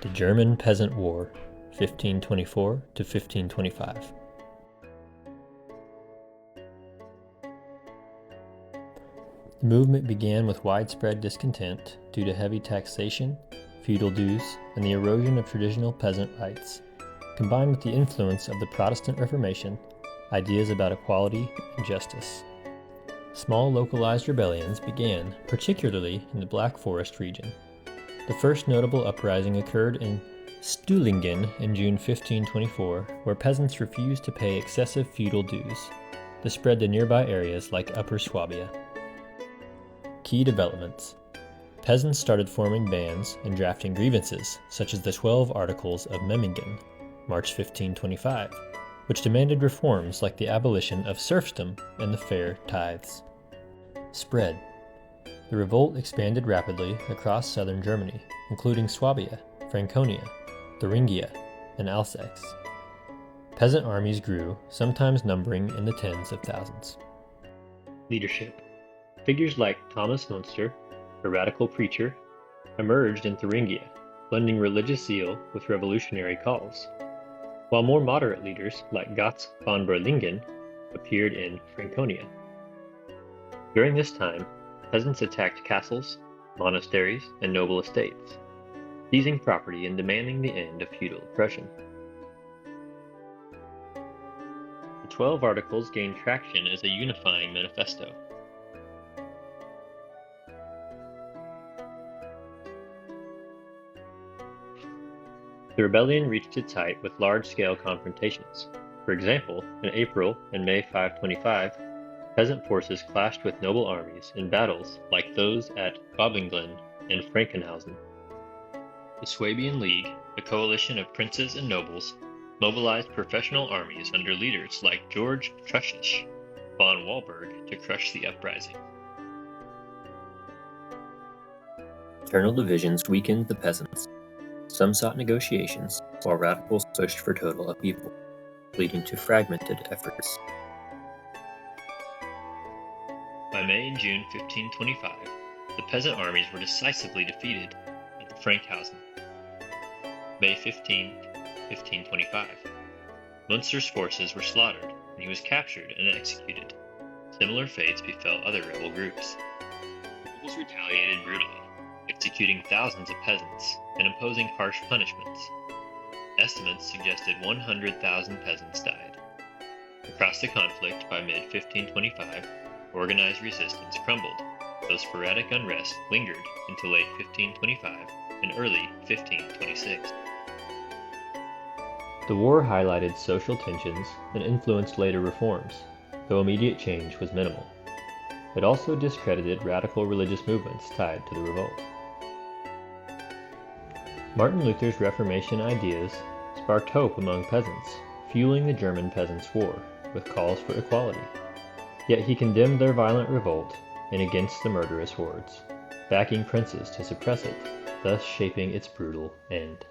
The German Peasant War, 1524 to 1525. The movement began with widespread discontent due to heavy taxation, feudal dues, and the erosion of traditional peasant rights, combined with the influence of the Protestant Reformation, ideas about equality and justice. Small localized rebellions began, particularly in the Black Forest region. The first notable uprising occurred in Stühlingen in June 1524, where peasants refused to pay excessive feudal dues. This spread to nearby areas like Upper Swabia. Key developments. Peasants started forming bands and drafting grievances, such as the 12 Articles of Memmingen, March 1525, which demanded reforms like the abolition of serfdom and the fair tithes. Spread. The revolt expanded rapidly across southern Germany, including Swabia, Franconia, Thuringia, and Alsace. Peasant armies grew, sometimes numbering in the tens of thousands. Leadership. Figures like Thomas Münster, a radical preacher, emerged in Thuringia, blending religious zeal with revolutionary calls, while more moderate leaders like Gotz von Berlingen appeared in Franconia. During this time, peasants attacked castles, monasteries, and noble estates, seizing property and demanding the end of feudal oppression. The 12 Articles gained traction as a unifying manifesto. The rebellion reached its height with large-scale confrontations. For example, in April and May 525, peasant forces clashed with noble armies in battles like those at Baubingen and Frankenhausen. The Swabian League, a coalition of princes and nobles, mobilized professional armies under leaders like George Trussisch von Walburg to crush the uprising. Internal divisions weakened the peasants. Some sought negotiations, while radicals pushed for total upheaval, leading to fragmented efforts. By May and June 1525, the peasant armies were decisively defeated at Frankenhausen. May 15, 1525, Münster's forces were slaughtered, and he was captured and executed. Similar fates befell other rebel groups. The rebels retaliated brutally, executing thousands of peasants and imposing harsh punishments. Estimates suggested 100,000 peasants died. Across the conflict, by mid-1525, organized resistance crumbled, though sporadic unrest lingered into late 1525 and early 1526. The war highlighted social tensions and influenced later reforms, though immediate change was minimal. It also discredited radical religious movements tied to the revolt. Martin Luther's Reformation ideas sparked hope among peasants, fueling the German Peasants' War with calls for equality. Yet he condemned their violent revolt and against the murderous hordes, backing princes to suppress it, thus shaping its brutal end.